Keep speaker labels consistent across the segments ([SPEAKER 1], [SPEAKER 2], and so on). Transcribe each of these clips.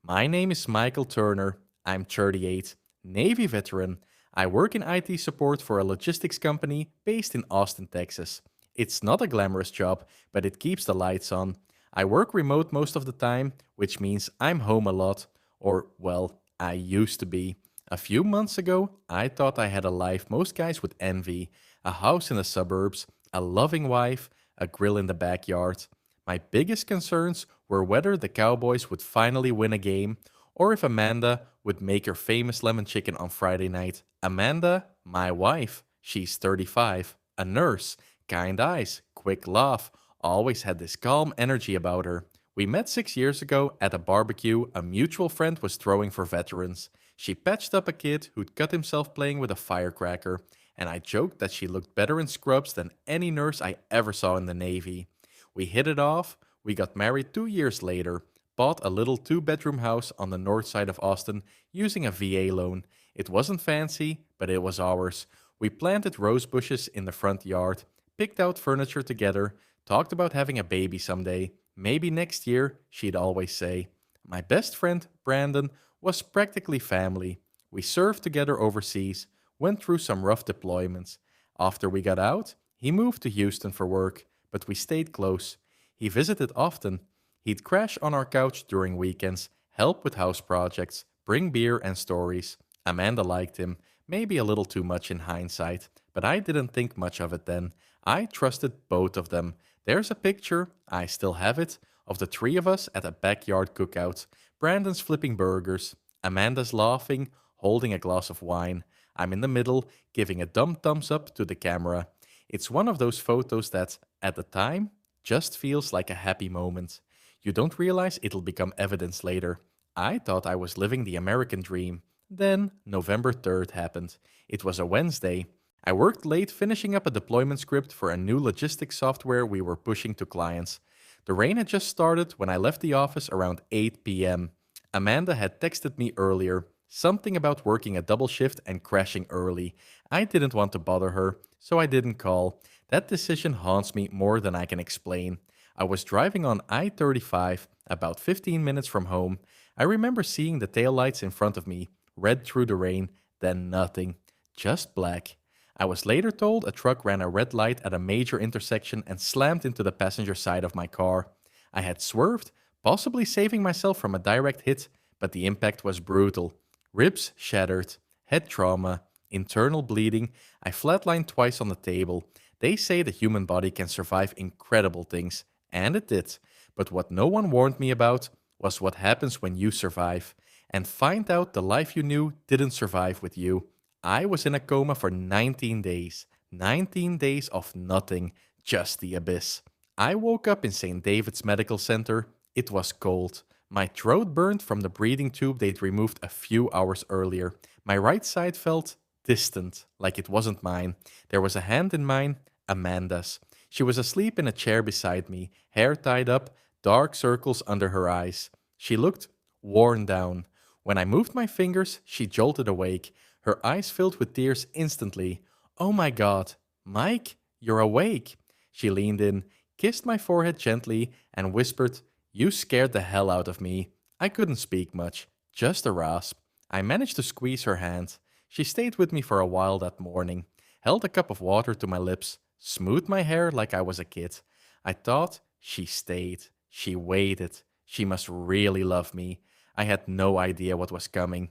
[SPEAKER 1] My name is Michael Turner. I'm 38, Navy veteran. I work in IT support for a logistics company based in Austin, Texas. It's not a glamorous job, but it keeps the lights on. I work remote most of the time, which means I'm home a lot. Or, well, I used to be. A few months ago, I thought I had a life most guys would envy: a house in the suburbs, a loving wife, a grill in the backyard. My biggest concerns were whether the Cowboys would finally win a game or if Amanda would make her famous lemon chicken on Friday night. Amanda, my wife, she's 35, a nurse, kind eyes, quick laugh, always had this calm energy about her. We met 6 years ago at a barbecue a mutual friend was throwing for veterans. She patched up a kid who'd cut himself playing with a firecracker, and I joked that she looked better in scrubs than any nurse I ever saw in the Navy. We hit it off, we got married 2 years later, bought a little two-bedroom house on the north side of Austin using a VA loan. It wasn't fancy, but it was ours. We planted rose bushes in the front yard, picked out furniture together, talked about having a baby someday. Maybe next year, she'd always say. My best friend, Brandon, was practically family. We served together overseas, went through some rough deployments. After we got out, he moved to Houston for work, but we stayed close. He visited often. He'd crash on our couch during weekends, help with house projects, bring beer and stories. Amanda liked him, maybe a little too much in hindsight, but I didn't think much of it then. I trusted both of them. There's a picture, I still have it, of the three of us at a backyard cookout. Brandon's flipping burgers, Amanda's laughing, holding a glass of wine. I'm in the middle, giving a dumb thumbs up to the camera. It's one of those photos that, at the time, just feels like a happy moment. You don't realize it'll become evidence later. I thought I was living the American dream. Then, November 3rd happened. It was a Wednesday. I worked late finishing up a deployment script for a new logistics software we were pushing to clients. The rain had just started when I left the office around 8 p.m. Amanda had texted me earlier, something about working a double shift and crashing early. I didn't want to bother her, so I didn't call. That decision haunts me more than I can explain. I was driving on I-35, about 15 minutes from home. I remember seeing the taillights in front of me, red through the rain, then nothing, just black. I was later told a truck ran a red light at a major intersection and slammed into the passenger side of my car. I had swerved, possibly saving myself from a direct hit, but the impact was brutal. Ribs shattered, head trauma, internal bleeding. I flatlined twice on the table. They say the human body can survive incredible things, and it did. But what no one warned me about was what happens when you survive and find out the life you knew didn't survive with you. I was in a coma for 19 days. 19 days of nothing, just the abyss. I woke up in St. David's Medical Center. It was cold. My throat burned from the breathing tube they'd removed a few hours earlier. My right side felt distant, like it wasn't mine. There was a hand in mine, Amanda's. She was asleep in a chair beside me, hair tied up, dark circles under her eyes. She looked worn down. When I moved my fingers, she jolted awake. Her eyes filled with tears instantly. Oh my God, Mike, you're awake. She leaned in, kissed my forehead gently, and whispered, "You scared the hell out of me." I couldn't speak much, just a rasp. I managed to squeeze her hand. She stayed with me for a while that morning, held a cup of water to my lips, smoothed my hair like I was a kid. I thought she stayed. She waited. She must really love me. I had no idea what was coming.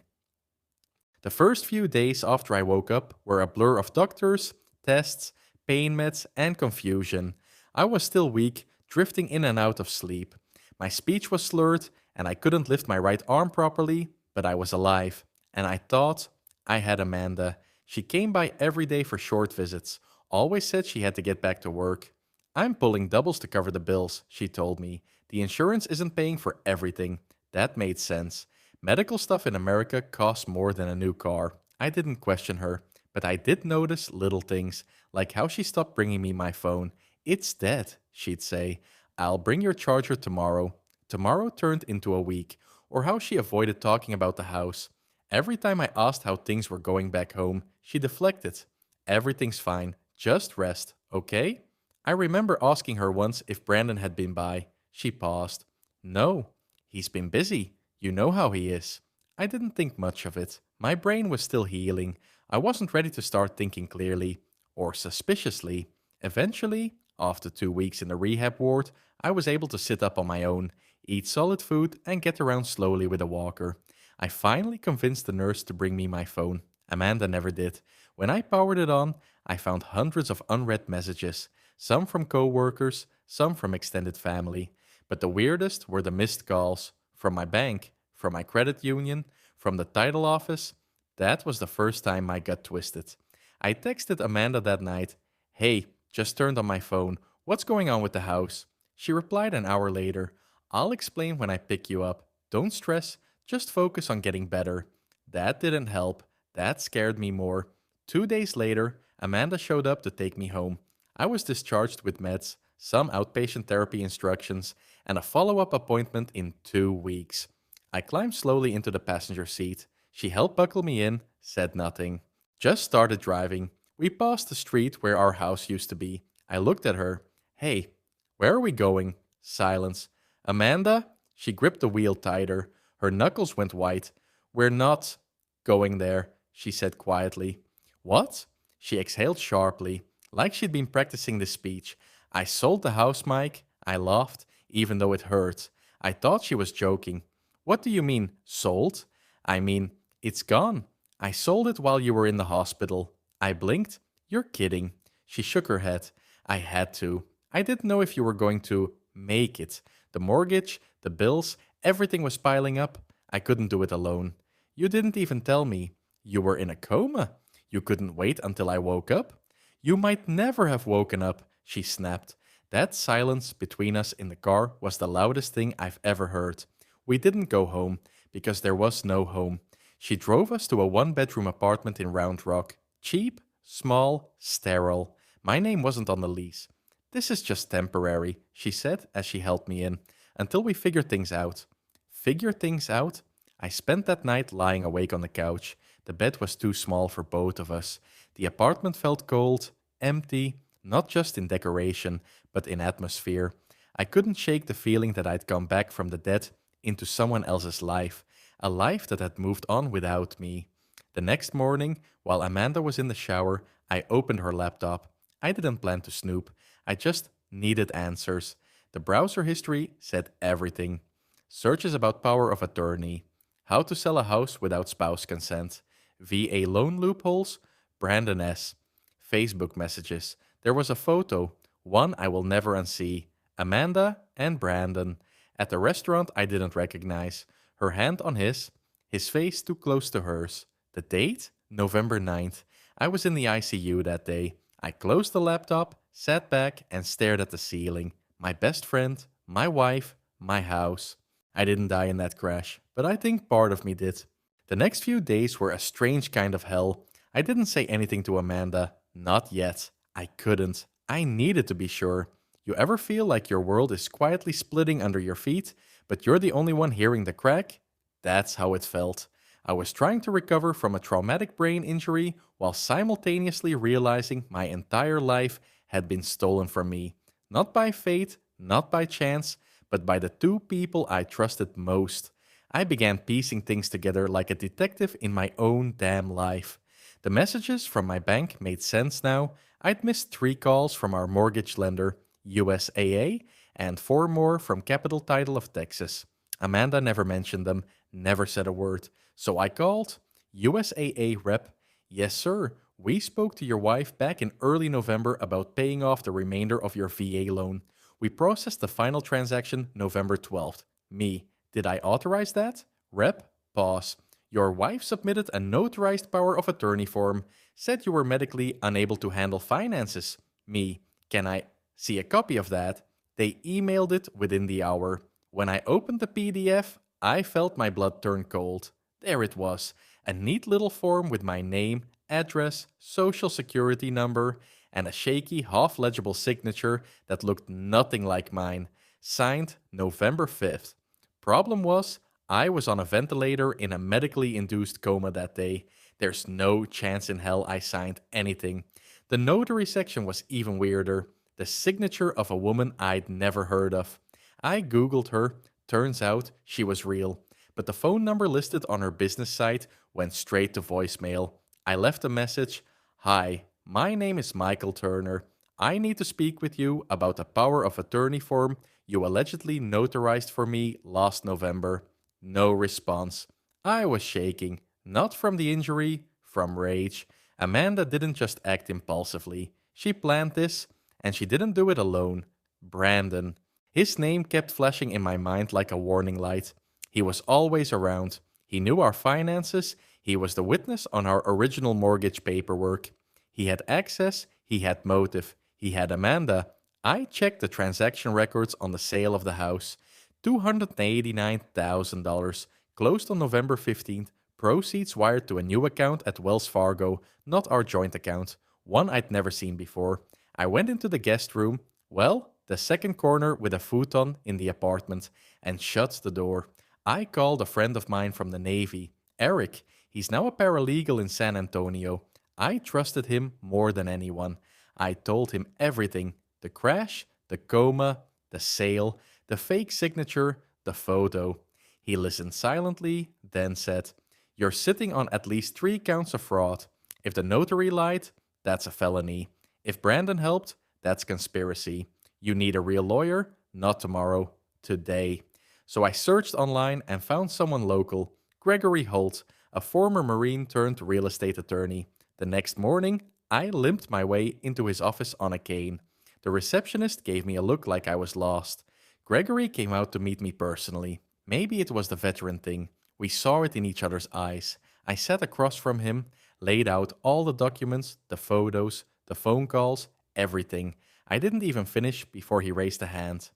[SPEAKER 1] The first few days after I woke up were a blur of doctors, tests, pain meds, and confusion. I was still weak, drifting in and out of sleep. My speech was slurred, and I couldn't lift my right arm properly, but I was alive. And I thought I had Amanda. She came by every day for short visits, always said she had to get back to work. "I'm pulling doubles to cover the bills," she told me. "The insurance isn't paying for everything." That made sense. Medical stuff in America costs more than a new car. I didn't question her, but I did notice little things, like how she stopped bringing me my phone. "It's dead," she'd say. "I'll bring your charger tomorrow." Tomorrow turned into a week, or how she avoided talking about the house. Every time I asked how things were going back home, she deflected. "Everything's fine, just rest, okay?" I remember asking her once if Brandon had been by. She paused. "No, he's been busy. You know how he is. I didn't think much of it. My brain was still healing. I wasn't ready to start thinking clearly or suspiciously. Eventually, after 2 weeks in the rehab ward, I was able to sit up on my own, eat solid food, and get around slowly with a walker. I finally convinced the nurse to bring me my phone. Amanda never did. When I powered it on, I found hundreds of unread messages, some from coworkers, some from extended family. But the weirdest were the missed calls from my bank, from my credit union, from the title office. That was the first time my gut twisted. I texted Amanda that night, "Hey, just turned on my phone. What's going on with the house?" She replied an hour later, "I'll explain when I pick you up. Don't stress, just focus on getting better." That didn't help. That scared me more. 2 days later, Amanda showed up to take me home. I was discharged with meds, some outpatient therapy instructions, and a follow up appointment in 2 weeks. I climbed slowly into the passenger seat. She helped buckle me in, said nothing. Just started driving. We passed the street where our house used to be. I looked at her. "Hey, where are we going?" Silence. "Amanda?" She gripped the wheel tighter. Her knuckles went white. "We're not going there," she said quietly. "What?" She exhaled sharply, like she'd been practicing the speech. "I sold the house, Mike." I laughed, even though it hurt. I thought she was joking. "What do you mean, sold?" "I mean, it's gone. I sold it while you were in the hospital." I blinked. "You're kidding." She shook her head. "I had to. I didn't know if you were going to make it. The mortgage, the bills, everything was piling up. I couldn't do it alone." "You didn't even tell me. You were in a coma. You couldn't wait until I woke up." "You might never have woken up," she snapped. That silence between us in the car was the loudest thing I've ever heard. We didn't go home, because there was no home. She drove us to a one-bedroom apartment in Round Rock. Cheap, small, sterile. My name wasn't on the lease. "This is just temporary," she said as she helped me in, "until we figure things out." Figure things out? I spent that night lying awake on the couch. The bed was too small for both of us. The apartment felt cold, empty, not just in decoration, but in atmosphere. I couldn't shake the feeling that I'd come back from the dead into someone else's life, a life that had moved on without me. The next morning, while Amanda was in the shower, I opened her laptop. I didn't plan to snoop. I just needed answers. The browser history said everything. Searches about power of attorney, how to sell a house without spouse consent, VA loan loopholes, Brandon S. Facebook messages. There was a photo, one I will never unsee. Amanda and Brandon. At the restaurant I didn't recognize. Her hand on his face too close to hers. The date? November 9th. I was in the ICU that day. I closed the laptop, sat back, and stared at the ceiling. My best friend, my wife, my house. I didn't die in that crash, but I think part of me did. The next few days were a strange kind of hell. I didn't say anything to Amanda. Not yet. I couldn't. I needed to be sure. You ever feel like your world is quietly splitting under your feet, but you're the only one hearing the crack? That's how it felt. I was trying to recover from a traumatic brain injury while simultaneously realizing my entire life had been stolen from me. Not by fate, not by chance, but by the two people I trusted most. I began piecing things together like a detective in my own damn life. The messages from my bank made sense now. I'd missed 3 calls from our mortgage lender, USAA, and 4 more from Capital Title of Texas. Amanda never mentioned them, never said a word. So I called. USAA rep. "Yes, sir. We spoke to your wife back in early November about paying off the remainder of your VA loan. We processed the final transaction November 12th. Me. Did I authorize that? Rep. Pause. Your wife submitted a notarized power of attorney form. Said you were medically unable to handle finances. Me. Can I see a copy of that? They emailed it within the hour. When I opened the PDF, I felt my blood turn cold. There it was. A neat little form with my name, address, social security number, and a shaky, half-legible signature that looked nothing like mine. Signed November 5th. Problem was, I was on a ventilator in a medically induced coma that day. There's no chance in hell I signed anything. The notary section was even weirder. The signature of a woman I'd never heard of. I googled her. Turns out she was real. but the phone number listed on her business site went straight to voicemail. I left a message. Hi, my name is Michael Turner. I need to speak with you about the power of attorney form you allegedly notarized for me last November. No response. I was shaking, not from the injury, from rage. Amanda didn't just act impulsively. She planned this, and she didn't do it alone. Brandon. His name kept flashing in my mind like a warning light. He was always around. He knew our finances. He was the witness on our original mortgage paperwork. He had access. He had motive. He had Amanda. I checked the transaction records on the sale of the house. $289,000. Closed on November 15th. Proceeds wired to a new account at Wells Fargo, not our joint account, one I'd never seen before. I went into the guest room, well, the second corner with a futon in the apartment, and shut the door. I called a friend of mine from the Navy, Eric. He's now a paralegal in San Antonio. I trusted him more than anyone. I told him everything: the crash, the coma, the sale, the fake signature, the photo. He listened silently, then said, "You're sitting on at least 3 counts of fraud. If the notary lied, that's a felony. If Brandon helped, that's conspiracy. You need a real lawyer, not tomorrow, today." So I searched online and found someone local, Gregory Holt, a former Marine turned real estate attorney. The next morning, I limped my way into his office on a cane. The receptionist gave me a look like I was lost. Gregory came out to meet me personally. Maybe it was the veteran thing. We saw it in each other's eyes. I sat across from him, laid out all the documents, the photos, the phone calls, everything. I didn't even finish before he raised a hand.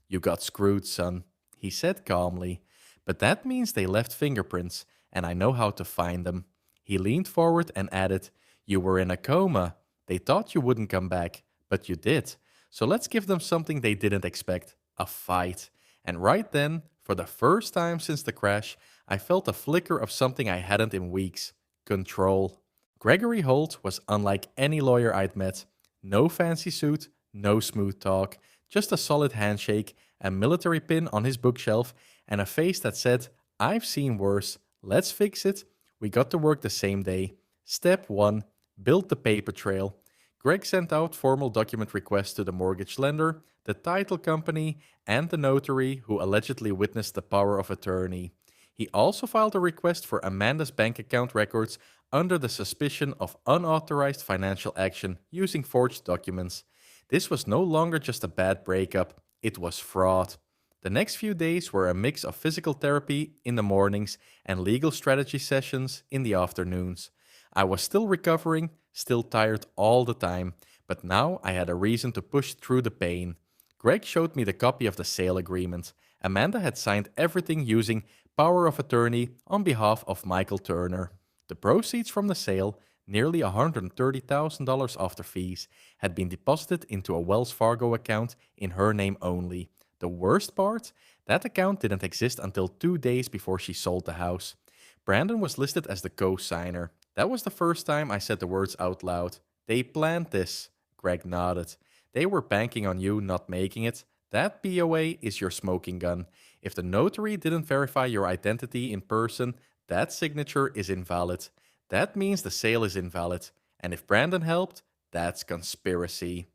[SPEAKER 1] "You got screwed, son," he said calmly. "But that means they left fingerprints, and I know how to find them." He leaned forward and added, "You were in a coma. They thought you wouldn't come back, but you did. So let's give them something they didn't expect, a fight." And right then, for the first time since the crash, I felt a flicker of something I hadn't in weeks: control. Gregory Holt was unlike any lawyer I'd met. No fancy suit, no smooth talk, just a solid handshake, a military pin on his bookshelf, and a face that said, "I've seen worse. Let's fix it." We got to work the same day. Step 1. Build the paper trail. Greg sent out formal document requests to the mortgage lender, the title company, and the notary who allegedly witnessed the power of attorney. He also filed a request for Amanda's bank account records under the suspicion of unauthorized financial action using forged documents. This was no longer just a bad breakup, it was fraud. The next few days were a mix of physical therapy in the mornings and legal strategy sessions in the afternoons. I was still recovering, still tired all the time, but now I had a reason to push through the pain. Greg showed me the copy of the sale agreement. Amanda had signed everything using power of attorney on behalf of Michael Turner. The proceeds from the sale, nearly $130,000 after fees, had been deposited into a Wells Fargo account in her name only. The worst part? That account didn't exist until 2 days before she sold the house. Brandon was listed as the co-signer. That was the first time I said the words out loud. "They planned this." Greg nodded. "They were banking on you not making it. That POA is your smoking gun. If the notary didn't verify your identity in person, that signature is invalid. That means the sale is invalid. And if Brandon helped, that's conspiracy."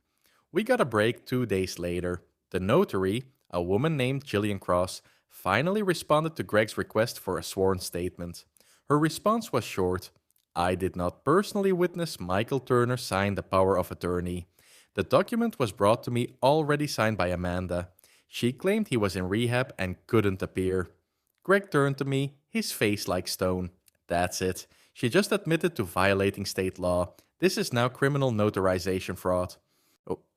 [SPEAKER 1] We got a break 2 days later. The notary, a woman named Gillian Cross, finally responded to Greg's request for a sworn statement. Her response was short: "I did not personally witness Michael Turner sign the power of attorney. The document was brought to me already signed by Amanda. She claimed he was in rehab and couldn't appear." Greg turned to me, his face like stone. "That's it. She just admitted to violating state law. This is now criminal notarization fraud."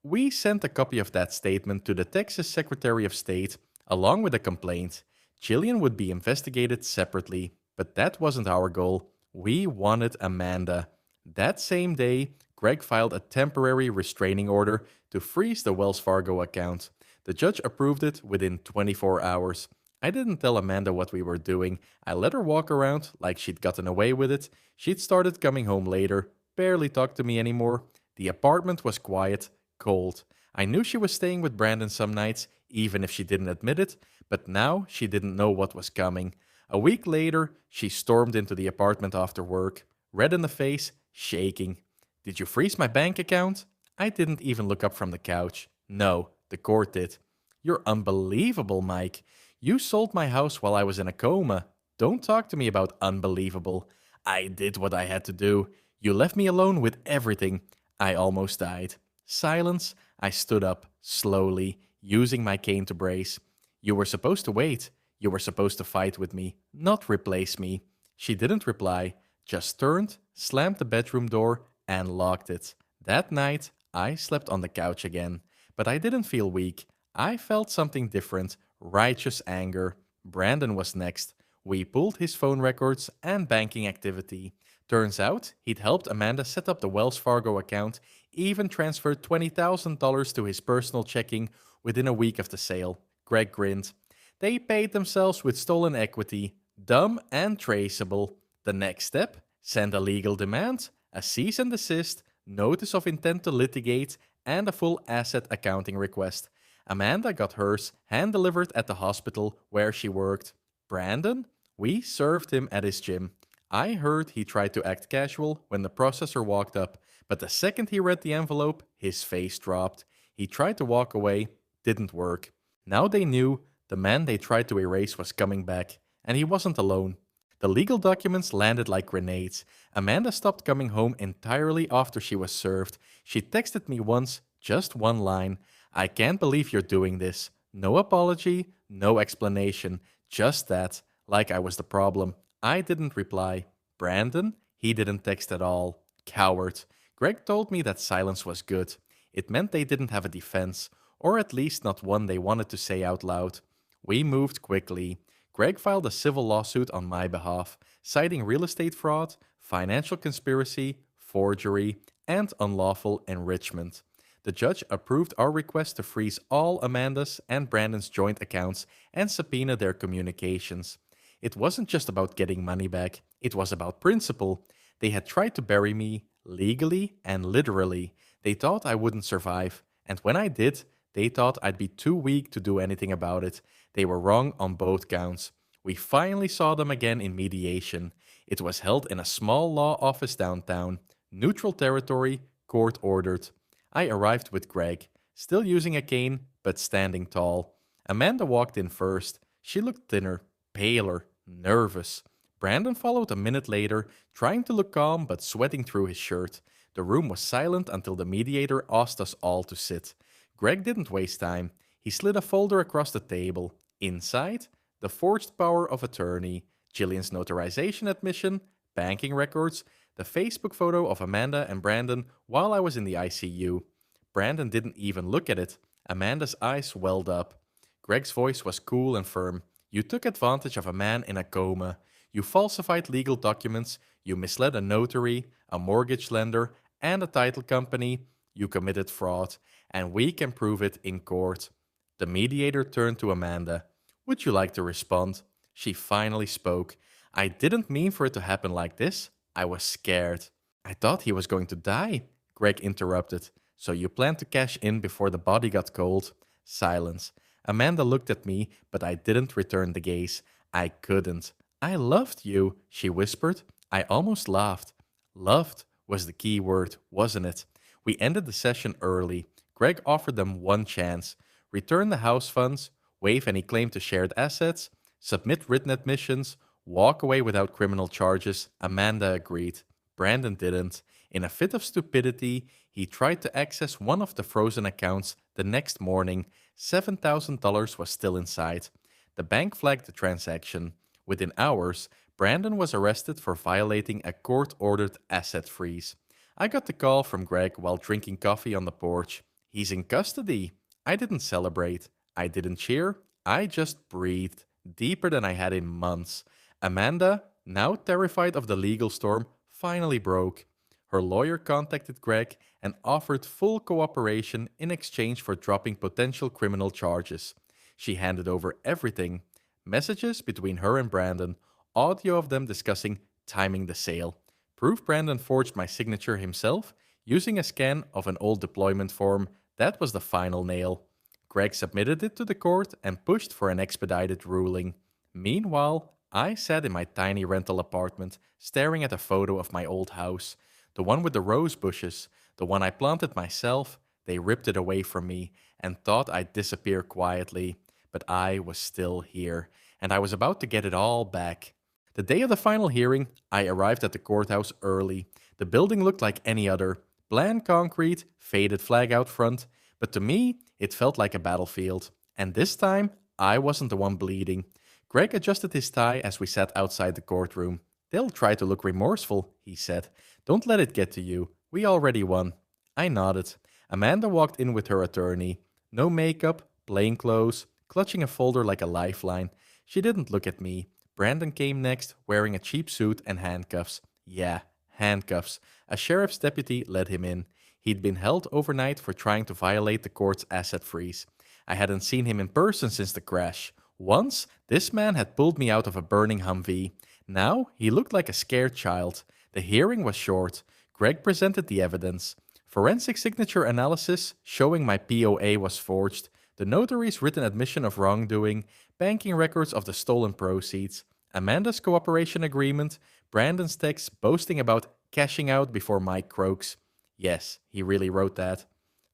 [SPEAKER 1] We sent a copy of that statement to the Texas Secretary of State, along with a complaint. Gillian would be investigated separately, but that wasn't our goal. We wanted Amanda. That same day, Greg filed a temporary restraining order to freeze the Wells Fargo account. The judge approved it within 24 hours. I didn't tell Amanda what we were doing. I let her walk around like she'd gotten away with it. She'd started coming home later, barely talked to me anymore. The apartment was quiet, cold. I knew she was staying with Brandon some nights, even if she didn't admit it, but now she didn't know what was coming. A week later, she stormed into the apartment after work, red in the face, shaking. Did you freeze my bank account? I didn't even look up from the couch. No, the court did. You're unbelievable, Mike. You sold my house while I was in a coma. Don't talk to me about unbelievable. I did what I had to do. You left me alone with everything. I almost died. Silence. I stood up, slowly, using my cane to brace. You were supposed to wait. You were supposed to fight with me, not replace me. She didn't reply, just turned, slammed the bedroom door, and locked it. That night, I slept on the couch again. But I didn't feel weak. I felt something different, righteous anger. Brandon was next. We pulled his phone records and banking activity. Turns out, he'd helped Amanda set up the Wells Fargo account, even transferred $20,000 to his personal checking within a week of the sale. Greg grinned. They paid themselves with stolen equity, dumb and traceable. The next step? Send a legal demand, a cease and desist, notice of intent to litigate, and a full asset accounting request. Amanda got hers hand-delivered at the hospital where she worked. Brandon? We served him at his gym. I heard he tried to act casual when the processor walked up, but the second he read the envelope, his face dropped. He tried to walk away, didn't work. Now they knew the man they tried to erase was coming back, and he wasn't alone. The legal documents landed like grenades. Amanda stopped coming home entirely after she was served. She texted me once, just one line. I can't believe you're doing this. No apology, no explanation. Just that, like I was the problem. I didn't reply. Brandon? He didn't text at all. Coward. Greg told me that silence was good. It meant they didn't have a defense, or at least not one they wanted to say out loud. We moved quickly. Greg filed a civil lawsuit on my behalf, citing real estate fraud, financial conspiracy, forgery, and unlawful enrichment. The judge approved our request to freeze all Amanda's and Brandon's joint accounts and subpoena their communications. It wasn't just about getting money back, it was about principle. They had tried to bury me, legally and literally. They thought I wouldn't survive, and when I did, they thought I'd be too weak to do anything about it. They were wrong on both counts. We finally saw them again in mediation. It was held in a small law office downtown. Neutral territory, court ordered. I arrived with Greg, still using a cane, but standing tall. Amanda walked in first. She looked thinner, paler, nervous. Brandon followed a minute later, trying to look calm but sweating through his shirt. The room was silent until the mediator asked us all to sit. Greg didn't waste time. He slid a folder across the table. Inside, the forged power of attorney, Jillian's notarization admission, banking records, the Facebook photo of Amanda and Brandon while I was in the ICU. Brandon didn't even look at it. Amanda's eyes welled up. Greg's voice was cool and firm. You took advantage of a man in a coma. You falsified legal documents. You misled a notary, a mortgage lender, and a title company. You committed fraud, and we can prove it in court. The mediator turned to Amanda. Would you like to respond? She finally spoke. I didn't mean for it to happen like this. I was scared. I thought he was going to die. Greg interrupted. So you planned to cash in before the body got cold? Silence. Amanda looked at me, but I didn't return the gaze. I couldn't. I loved you, she whispered. I almost laughed. Loved was the key word, wasn't it? We ended the session early. Greg offered them one chance. Return the house funds, waive any claim to shared assets, submit written admissions, walk away without criminal charges. Amanda agreed. Brandon didn't. In a fit of stupidity, he tried to access one of the frozen accounts the next morning. $7,000 was still inside. The bank flagged the transaction. Within hours, Brandon was arrested for violating a court-ordered asset freeze. I got the call from Greg while drinking coffee on the porch. He's in custody. I didn't celebrate. I didn't cheer. I just breathed, deeper than I had in months. Amanda, now terrified of the legal storm, finally broke. Her lawyer contacted Greg and offered full cooperation in exchange for dropping potential criminal charges. She handed over everything. Messages between her and Brandon, audio of them discussing timing the sale. Proof Brandon forged my signature himself, using a scan of an old deployment form. That was the final nail. Greg submitted it to the court and pushed for an expedited ruling. Meanwhile, I sat in my tiny rental apartment, staring at a photo of my old house. The one with the rose bushes, the one I planted myself. They ripped it away from me and thought I'd disappear quietly. But I was still here, and I was about to get it all back. The day of the final hearing, I arrived at the courthouse early. The building looked like any other bland concrete, faded flag out front. But to me, it felt like a battlefield. And this time, I wasn't the one bleeding. Greg adjusted his tie as we sat outside the courtroom. They'll try to look remorseful, he said. Don't let it get to you. We already won. I nodded. Amanda walked in with her attorney. No makeup, plain clothes, clutching a folder like a lifeline. She didn't look at me. Brandon came next, wearing a cheap suit and handcuffs. Yeah, handcuffs. A sheriff's deputy led him in. He'd been held overnight for trying to violate the court's asset freeze. I hadn't seen him in person since the crash. Once, this man had pulled me out of a burning Humvee. Now, he looked like a scared child. The hearing was short. Greg presented the evidence. Forensic signature analysis showing my POA was forged. The notary's written admission of wrongdoing. Banking records of the stolen proceeds. Amanda's cooperation agreement. Brandon's text boasting about cashing out before Mike croaks. Yes, he really wrote that.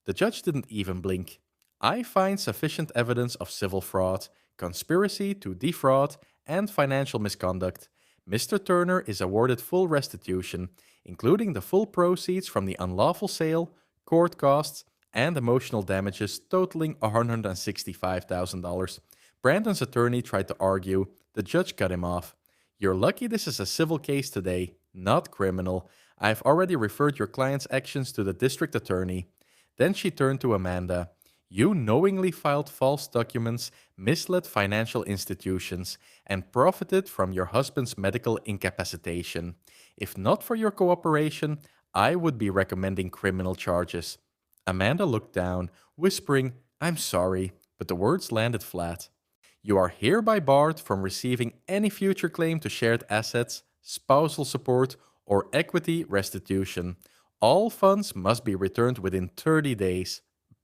[SPEAKER 1] The judge didn't even blink. I find sufficient evidence of civil fraud, conspiracy to defraud, and financial misconduct. Mr. Turner is awarded full restitution, including the full proceeds from the unlawful sale, court costs, and emotional damages totaling $165,000. Brandon's attorney tried to argue. The judge cut him off. You're lucky this is a civil case today, not criminal. I've already referred your client's actions to the district attorney. Then she turned to Amanda. You knowingly filed false documents, misled financial institutions, and profited from your husband's medical incapacitation. If not for your cooperation, I would be recommending criminal charges. Amanda looked down, whispering, I'm sorry, but the words landed flat. You are hereby barred from receiving any future claim to shared assets, spousal support, or equity restitution. All funds must be returned within 30 days.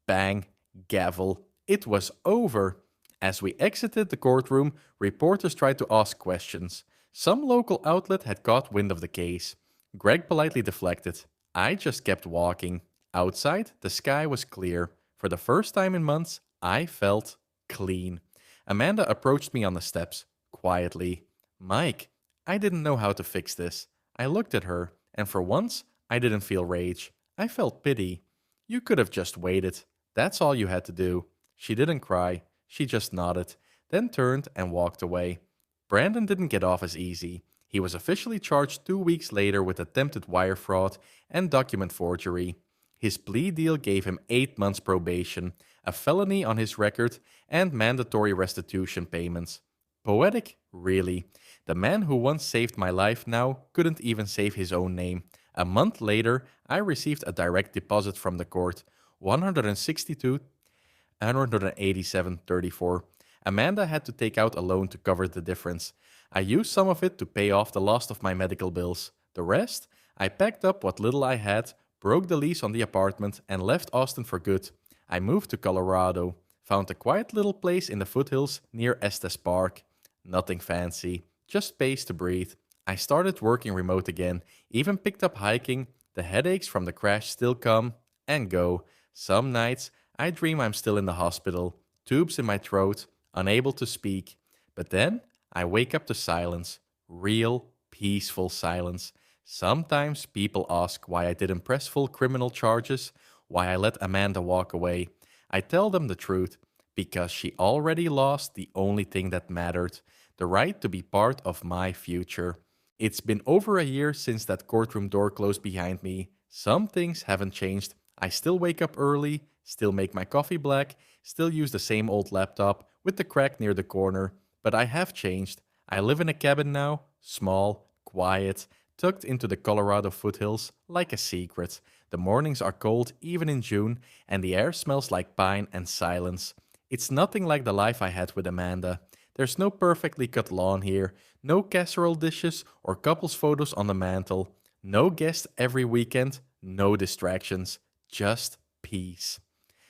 [SPEAKER 1] Bang. Gavel. It was over. As we exited the courtroom, reporters tried to ask questions. Some local outlet had caught wind of the case. Greg politely deflected. I just kept walking. Outside, the sky was clear. For the first time in months, I felt clean. Amanda approached me on the steps, quietly. Mike, I didn't know how to fix this. I looked at her, and for once, I didn't feel rage. I felt pity. You could have just waited. That's all you had to do. She didn't cry. She just nodded, then turned and walked away. Brandon didn't get off as easy. He was officially charged 2 weeks later with attempted wire fraud and document forgery. His plea deal gave him 8 months probation, a felony on his record, and mandatory restitution payments. Poetic? Really. The man who once saved my life now couldn't even save his own name. A month later, I received a direct deposit from the court. 187.34. Amanda had to take out a loan to cover the difference. I used some of it to pay off the last of my medical bills. The rest, I packed up what little I had, broke the lease on the apartment, and left Austin for good. I moved to Colorado, found a quiet little place in the foothills near Estes Park. Nothing fancy, just space to breathe. I started working remote again, even picked up hiking. The headaches from the crash still come and go. Some nights, I dream I'm still in the hospital, tubes in my throat, unable to speak. But then, I wake up to silence. Real, peaceful silence. Sometimes people ask why I didn't press full criminal charges, why I let Amanda walk away. I tell them the truth, because she already lost the only thing that mattered, the right to be part of my future. It's been over a year since that courtroom door closed behind me. Some things haven't changed. I still wake up early, still make my coffee black, still use the same old laptop with the crack near the corner, but I have changed. I live in a cabin now, small, quiet, tucked into the Colorado foothills like a secret. The mornings are cold even in June, and the air smells like pine and silence. It's nothing like the life I had with Amanda. There's no perfectly cut lawn here, no casserole dishes or couples photos on the mantle, no guests every weekend, no distractions. Just peace.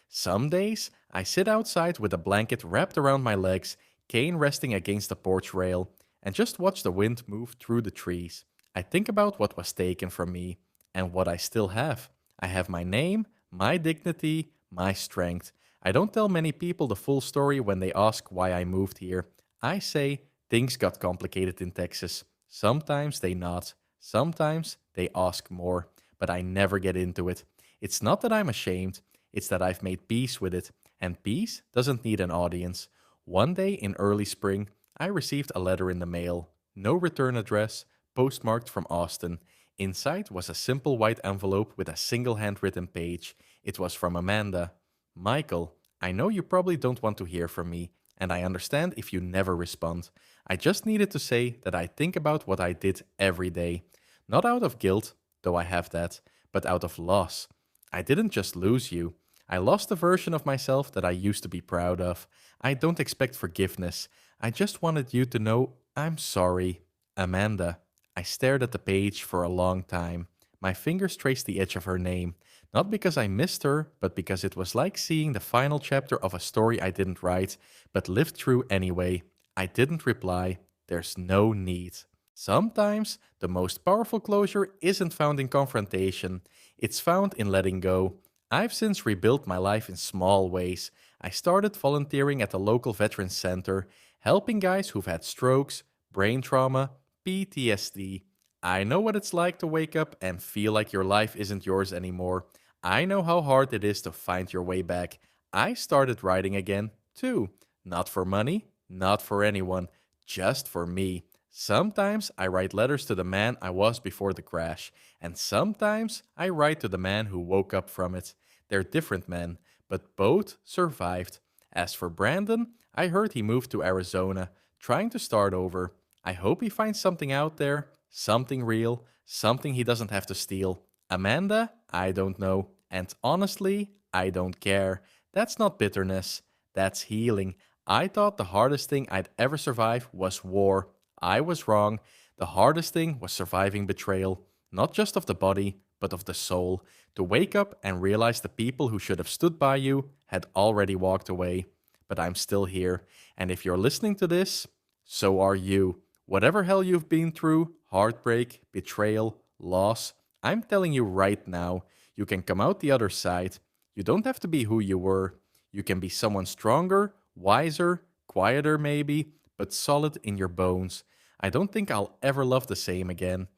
[SPEAKER 1] Some days, I sit outside with a blanket wrapped around my legs, cane resting against the porch rail. and just watch the wind move through the trees. I think about what was taken from me and what I still have. I have my name, my dignity, my strength. I don't tell many people the full story when they ask why I moved here. I say things got complicated in Texas. Sometimes they not. Sometimes they ask more, but I never get into it. It's not that I'm ashamed, it's that I've made peace with it, and peace doesn't need an audience. One day in early spring, I received a letter in the mail. No return address, postmarked from Austin. Inside was a simple white envelope with a single handwritten page. It was from Amanda. Michael, I know you probably don't want to hear from me, and I understand if you never respond. I just needed to say that I think about what I did every day. Not out of guilt, though I have that, but out of loss. I didn't just lose you. I lost the version of myself that I used to be proud of. I don't expect forgiveness. I just wanted you to know I'm sorry. Amanda. I stared at the page for a long time. My fingers traced the edge of her name, not because I missed her, but because it was like seeing the final chapter of a story I didn't write, but lived through anyway. I didn't reply. There's no need. Sometimes the most powerful closure isn't found in confrontation, it's found in letting go. I've since rebuilt my life in small ways. I started volunteering at the local veterans center, helping guys who've had strokes, brain trauma, PTSD. I know what it's like to wake up and feel like your life isn't yours anymore. I know how hard it is to find your way back. I started writing again, too. Not for money, not for anyone, just for me. Sometimes I write letters to the man I was before the crash, and sometimes I write to the man who woke up from it. They're different men, but both survived. As for Brandon, I heard he moved to Arizona, trying to start over. I hope he finds something out there, something real, something he doesn't have to steal. Amanda, I don't know. And honestly, I don't care. That's not bitterness. That's healing. I thought the hardest thing I'd ever survive was war. I was wrong. The hardest thing was surviving betrayal, not just of the body, but of the soul. To wake up and realize the people who should have stood by you had already walked away. But I'm still here. And if you're listening to this, so are you. Whatever hell you've been through, heartbreak, betrayal, loss, I'm telling you right now, you can come out the other side. You don't have to be who you were. You can be someone stronger, wiser, quieter maybe, but solid in your bones. I don't think I'll ever love the same again.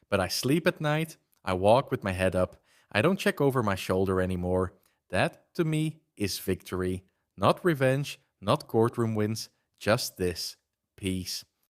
[SPEAKER 1] But I sleep at night, I walk with my head up, I don't check over my shoulder anymore. That, to me, is victory. Not revenge, not courtroom wins, just this: peace.